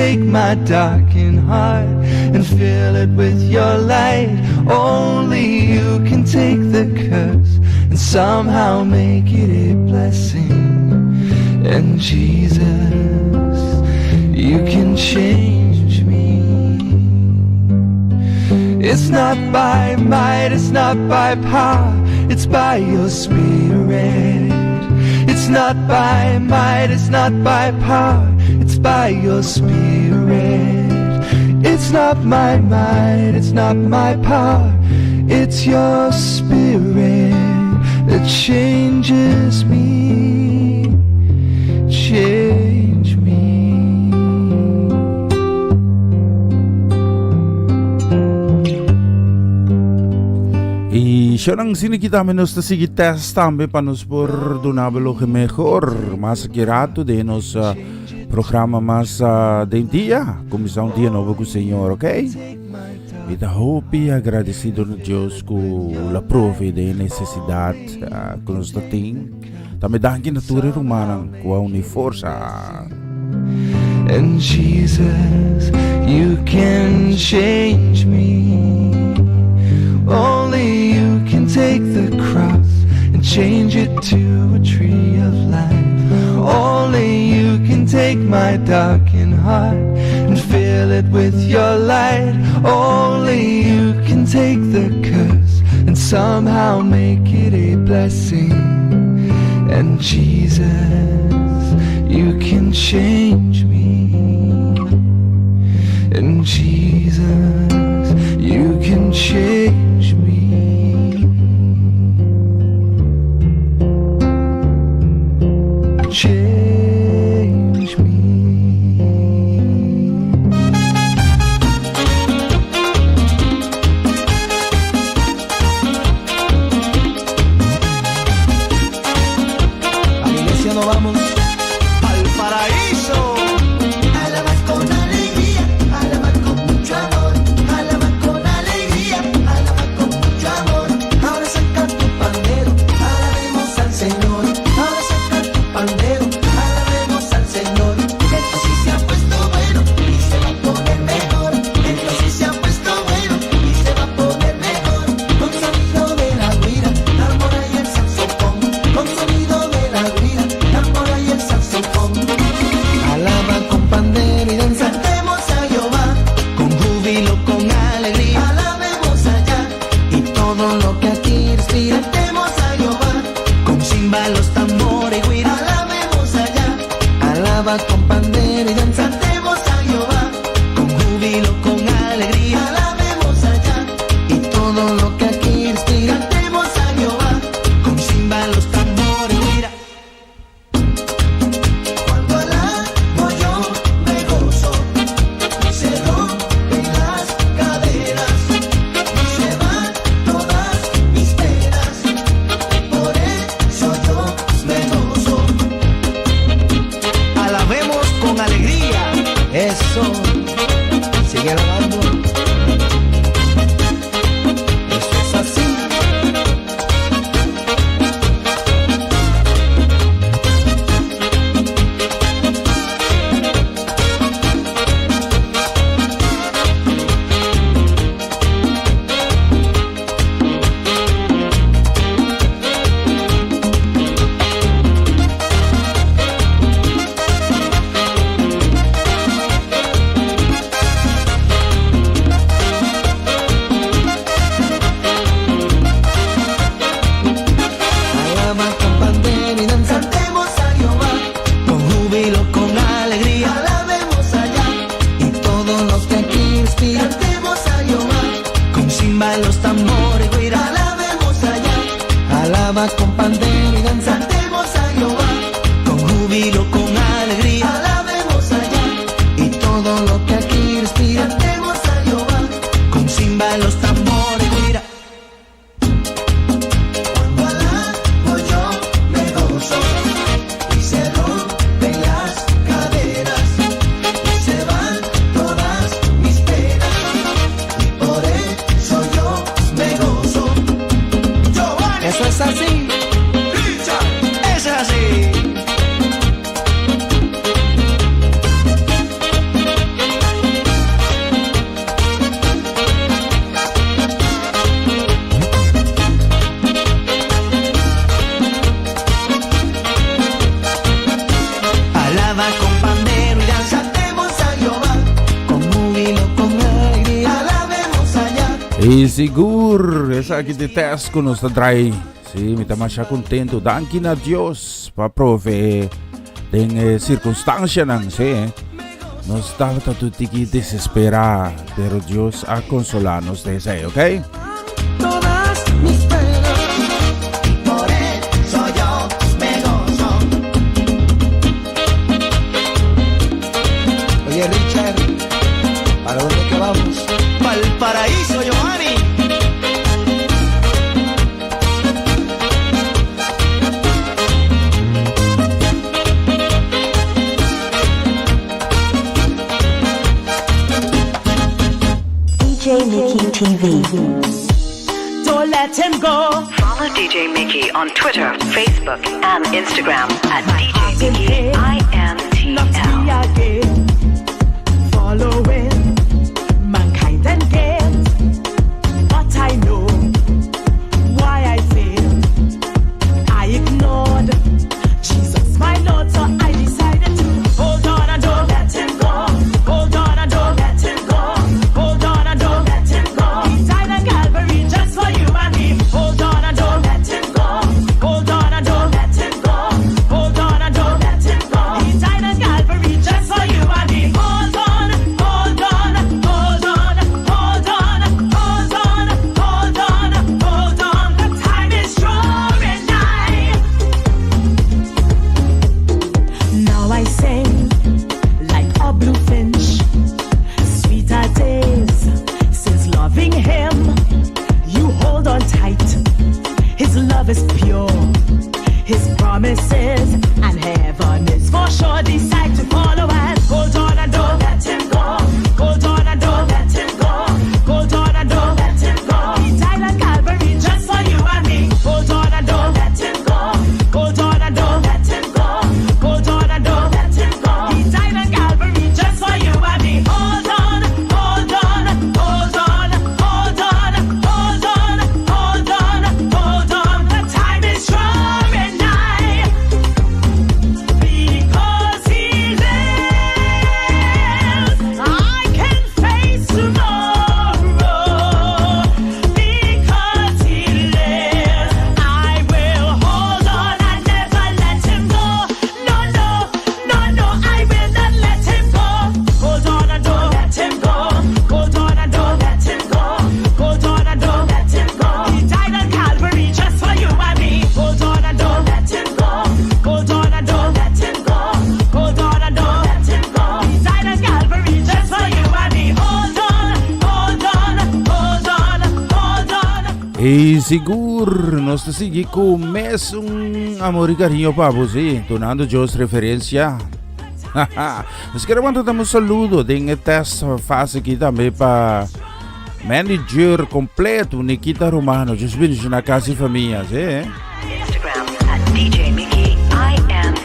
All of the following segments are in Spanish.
take my darkened heart and fill it with your light. Only you can take the curse and somehow make it a blessing. And Jesus, you can change me. It's not by might, it's not by power, it's by your Spirit. It's not by might, it's not by power, it's by your Spirit. It's not my might, it's not my power, it's your Spirit that changes me, change me. Y siya nang sinikita menos na sige test tambe panos por donabelo que mejor mas kirato de nos programa mas de dia comissão dia novo com o Senhor, ok? E da hope agradecido no Deus com la prove de necessidade que nos tem. Também dá aqui natura humana com a uniforça. And Jesus, you can change me. Only you can take the cross and change it to a tree of life. Only you can take my darkened heart and fill it with your light. Only you can take the curse and somehow make it a blessing. And Jesus, you can change me. And Jesus, you can change me. Change me. A la iglesia no vamos al paraíso. Alabas con alegría, alabas con mucho amor, alabas con alegría, alabas con mucho amor. Ahora saca tu pandero, alabemos al Señor. Ahora saca tu pandero, alabemos al Señor. Esto sí se ha puesto bueno y se va a poner mejor. Esto sí se ha puesto bueno y se va a poner mejor. Con sonido de la guira, tambora y el saxofón. Con sonido de la guira, tambora y el saxofón. Alaba con pandero y danza, Cantemos a Jehová, con júbilo, con alegría. alabemos allá. Y todo lo que aquí respira, Cantemos a Jehová, con címbalos, tambor y guira. alabemos allá. Alaba con pandero y danza, Cantemos a Jehová, con júbilo, con alegría. alabemos allá. Y todo lo que aquí respira, Cantemos a Jehová, con címbalos, tambor y guira. cuando alabo yo me gozo, se rompen las caderas y se van todas mis penas, por eso yo me gozo. Alabemos con alegría. Eso. Sigue alabando. Eso es así. E siguro, essa aqui de test ko nos tadray. Si, mita masya kontento. Danki na Diyos, paprove. Den circunstancia nang si, nos dapat tutiki desespera. Pero Diyos a consolarnos de ese, okay? Todas mis penas, Por eso yo me gozo. oye Richard, ¿para dónde que vamos? Pa'l paraíso, Giovanni. DJ Mickey TV. Don't let him go. Follow DJ Mickey on Twitter, Facebook, and Instagram at DJ Mickey Not INTL. me again. Following mankind and games. But I know why I failed. I ignored Jesus, my Lord, so I decided to hold on and don't let him go. Hold on and don't let him go. Hold on and don't let him go. He died on Calvary just for you and me. Hold on and don't let him go. Hold on and don't let him go. Hold on and don't let him go. He died on Calvary just for you and me. Hold on, hold on, hold on, hold on, hold on, hold on, hold on. The time is drawing nigh. Now I sing like a blue finch, sweeter days since loving him. You hold on tight, his love is pure, his promises and heaven is for sure. Decide to follow and hold on and don't let him go. Hold on and don't let him go. Hold on and don't let him go. He died on Calvary just for you and me. Hold on and don't let him go. Hold on and don't let him go. Hold on and don't let him go. He died on Calvary just for you and me. Hold on, hold on, hold on, hold on, hold on, hold on, hold on. The time is drawing nigh. Because he lives, I can face tomorrow. Because he lives, I will hold on and never let him go. No, no, no, no, I will not let him go. Hold on and don't let him go. Hold on and don't let him go. Hold on and don't let him go. He died on Calvary just for you and me. Hold on and don't let him go. Hold on and don't let him go. Hold on and don't let him go. He died on Calvary just for you and me. Hold on, hold on, hold on, hold on. E siguro, nos tasigi ko mesong amor y cariño pa po si, tunando Diyos referencia. Mas karawan tatamo saludo din test fase kita may pa manager completo ni Kita Romano. Diyos bendición na kasi familias Instagram at DJ Mickey INTL.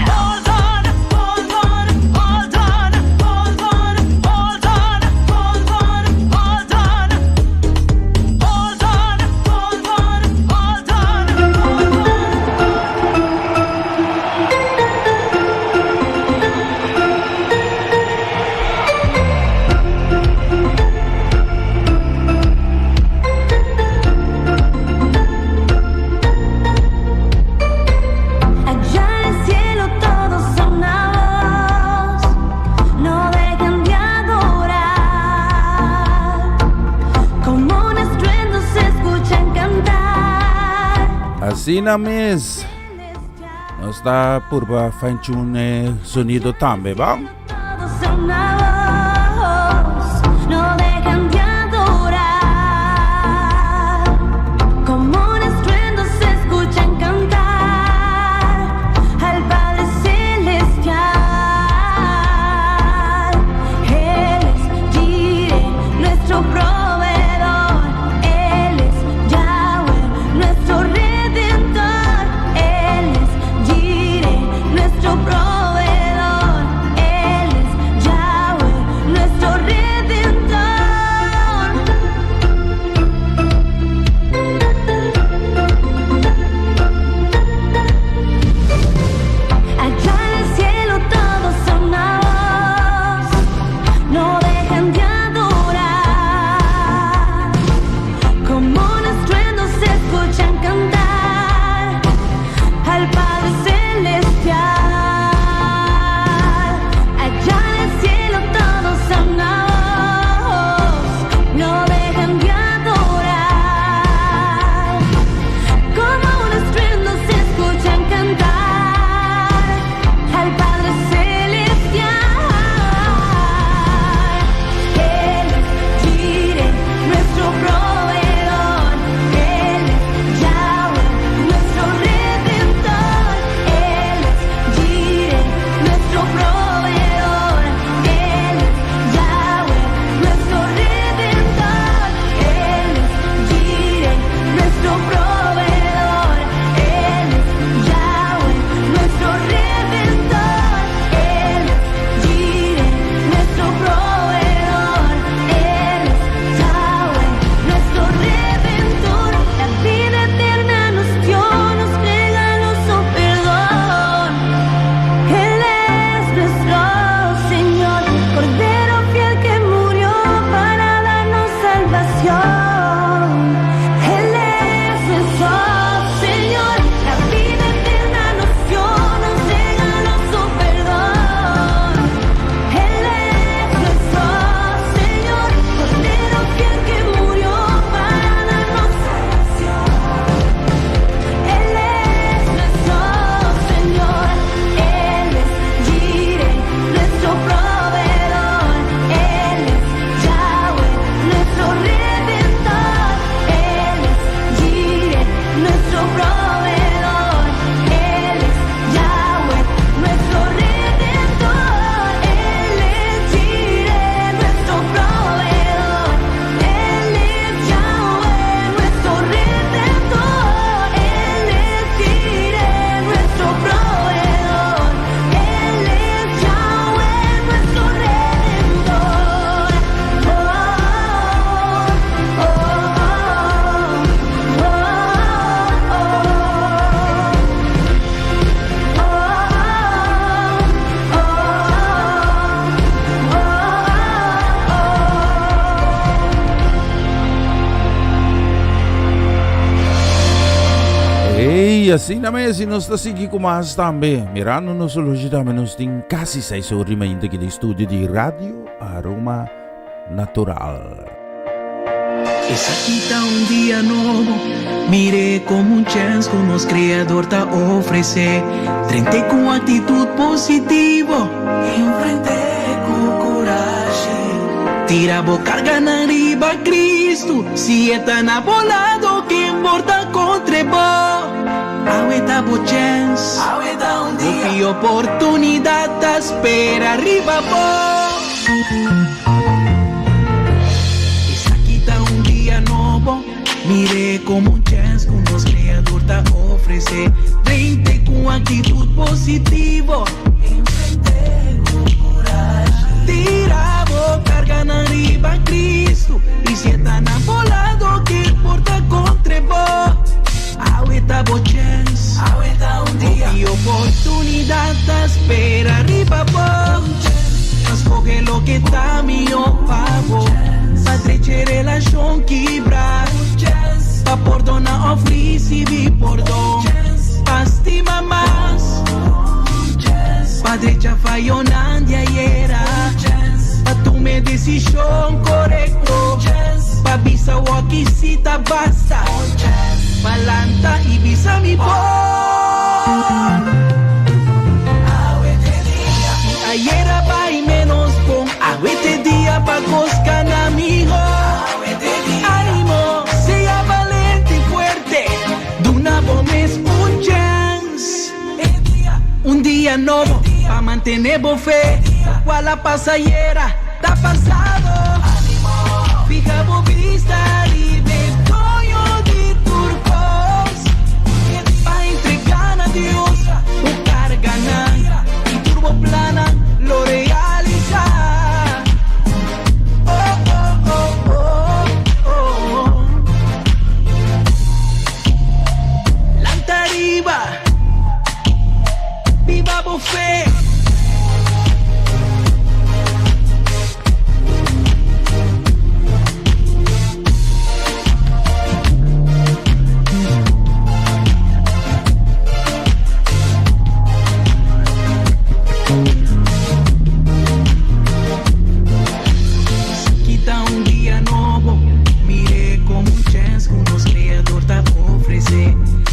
Hold on, hold on, hold on, hold on, hold on, hold on, hold on. Hold on, hold on, hold Allá en el cielo todos son una voz, no dejan de adorar. Como un estruendo se escuchan cantar. Así na mis, nos está purba fine-tune sonido tambe, ba? Todos son una voz, no dejan de adorar. Como un estruendo se escuchan cantar al Padre Celestial. Él es Jireh, nuestro proveedor. Él es Yahweh, nuestro redentor. Él es Jireh, nuestro proveedor. Él es Yahweh. Y así naman si nos tasigi kumas tambe. Mirano no solusi namin nos ting kasi sa isuri mainda kita studio di Radio Aroma Natural. Esa quita un día nuevo, mire como un chance que nos creador te ofrece. Frente con actitud positivo, enfrente con coraje. Tira boca carga arriba Cristo, si está enamorado que importa contra vos. Ahorita bo chance, ahorita un día, y oportunidad te espera arriba vos. Mire como un chance que nos creador te ofrece. Frente con actitud positivo, enfrente con coraje. Tira boca, carga arriba Cristo, y si está enamorado que importa contra vos. Ahorita bo chance, ahorita un día, y oportunidad te espera arriba vos. Escoge lo que está mío favor. Pa' treche relación quebrar, pa' perdonar ofrece vi perdón, pa' estima más, pa' derecha falló nadie era, pa' tomar decisión correcto, pa' visa walkie si ta basta, pa' lanta y visa mi voz. Ayer va y menos con este día pa' coscar amigo. Ánimo, sea valente y fuerte. De una vez un chance. Un día nuevo pa' mantener fe. Cual la pasajera está pasado. Fija bo vista y de toyo de turcos. Pa' entregar a Dios. Buscar ganar y turbo plana. Lo realiza. Oh, oh, oh, oh, oh. Lanta arriba, viva buffet.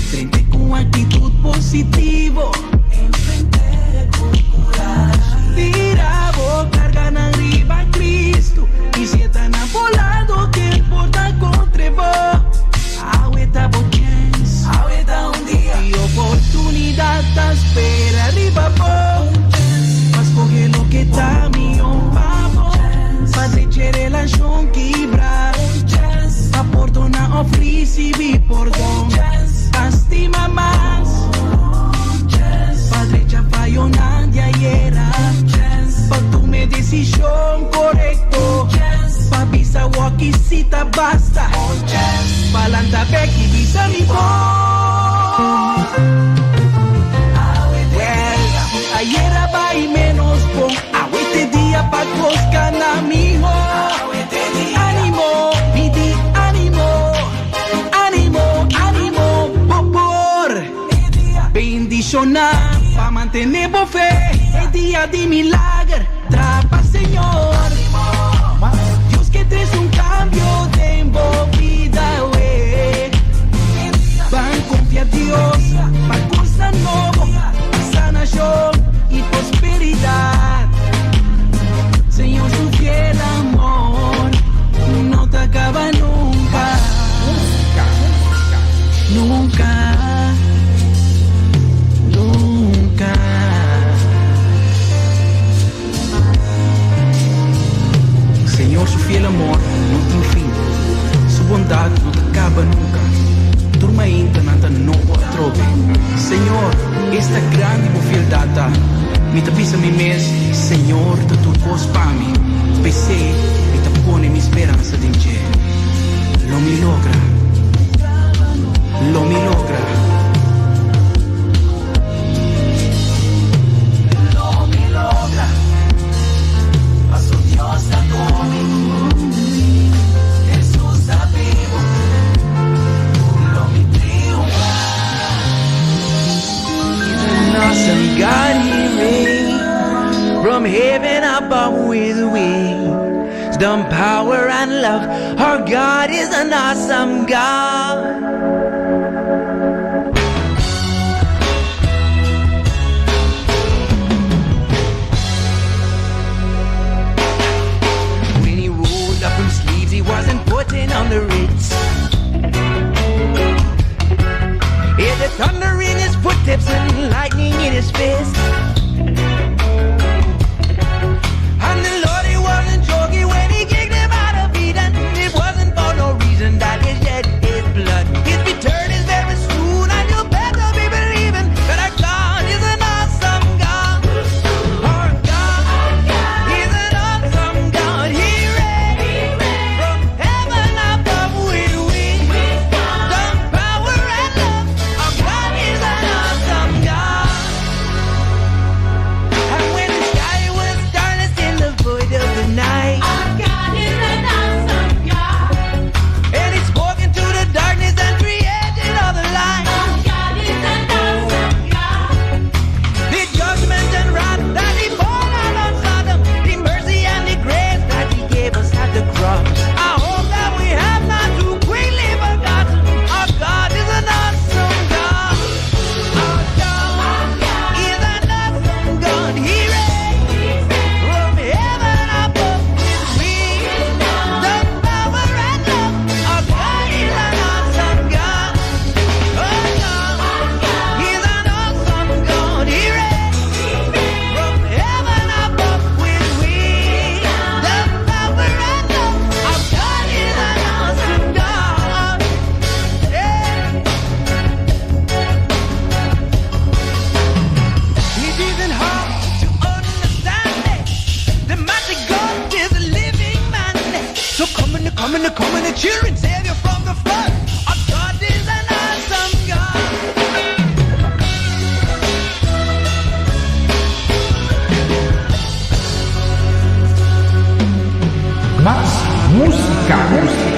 Frente con actitud positivo, enfrente con coraje. Tira boca, carga arriba Cristo, y si está enamorado que importa contra vos. Ahorita bo chance, ahorita un día, y oportunidad te espera arriba vos. Mas coge lo que está mío favor, pa' derecha relación quebrar, pa' perdonar ofrece vi perdón. Estima más, Padre ya falló nadie era, pa' tomar decisión correcto, pa' visa walkie si ta basta, pa' lanta back y visa mi voz. Ayer va y menos con este día pa' coscar amigo. Ánimo, vidi, ánimo, ánimo, ánimo, por bendicionar pa' mantener fe. El día de milagro, trapa Señor. Dios que traes un cambio de vida, wey. Van confiar Dios, pa' cosa nueva, sanación y prosperidad. Señor, su fiel amor no te acaba nunca, nunca, nunca. Señor, su fiel amor no tiene fin, su bondad no te acaba nunca. Turma ainda nada no trobe. Señor, esta grande fieldade me te pisa mi mes, Señor, te tu voz para mim. Pensei e te pone mi esperanza em ti. Lo mi logra, lo mi logra. Lo mi logra, mas o Dios está comigo. Jesús está vivo, lo mi triunfa. wisdom, power, and love. Our God is an awesome God. When he rolled up his sleeves, he wasn't putting on the Ritz. He had the thunder in his footsteps and lightning in his fist. And the Lord, he wasn't joking when he kicked him out of Eden. It wasn't for no reason that he shed his blood. His return is very soon, and you better be believing that our God is an awesome God. Our God is an awesome God. He reigns from heaven above with wisdom, power, and love. Our God is an awesome God. And when the sky was darkness in the void of the night, Our God is an awesome God. and he spoke into the darkness and created all the light. Our God is an awesome God. The judgment and wrath that he poured out on Sodom, the mercy and the grace that he gave us at the cross. I hope that we have not too quickly forgotten. Our God is an awesome God. Our God is an awesome God. He reigns from heaven above with wisdom, power, and love. Our God is an awesome God. Our God is an awesome God. He reigns from heaven above with wisdom, power, and love. Our God is an awesome God. It isn't hard to understand it. The mighty God is a living man. So come in, the children, save you from the flood. Our God is an awesome God.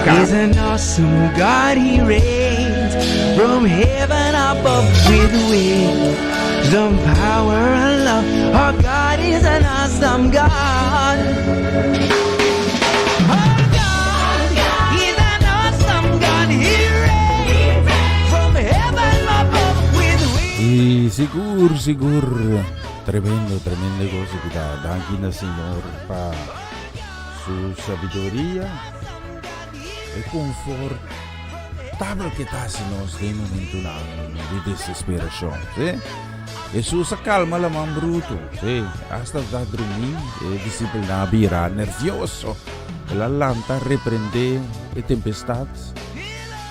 He's an awesome God, he reigns from heaven above with wisdom, power, and love. Our God is an awesome God. Our God is an awesome God, he reigns from heaven above with wisdom. Sigur, tremendo cosa que da dáquina, Señor, para su sabiduría e confortável que está se nós tem momento de desesperação, ¿sí? Jesus acalma la man bruto, ¿sí? Hasta da dormir e discípulo na bira nervioso, la lanta reprende e tempestades,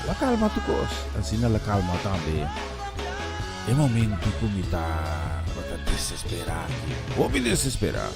la calma tu cos, assim la calma também. É momento como está desesperado, ou me desesperar.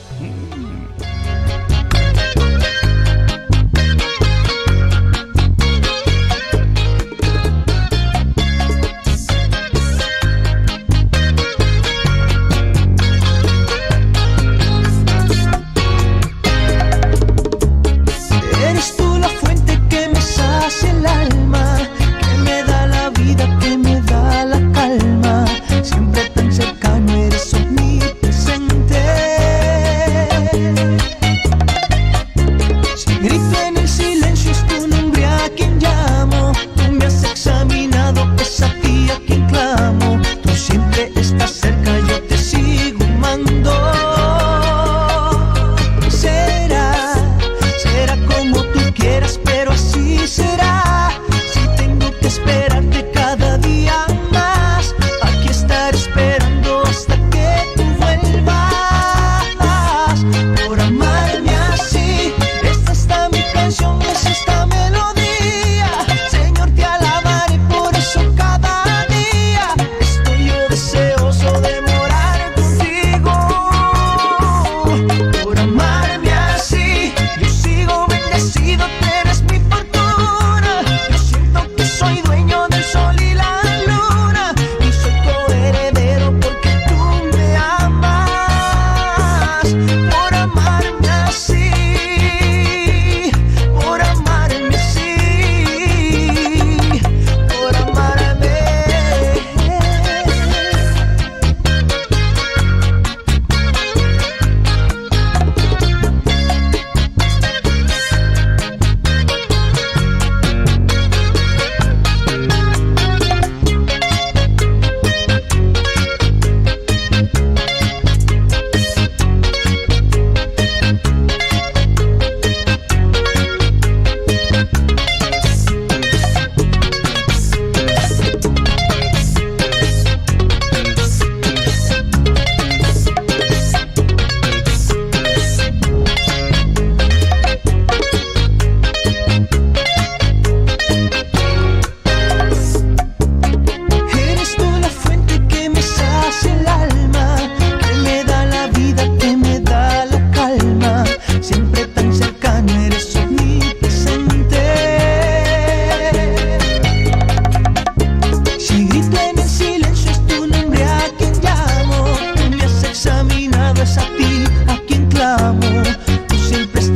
Eres tú la fuente que me sacia el alma, que me da la vida, que me da la calma. Siempre tan cercano, eres omnipresente.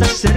ser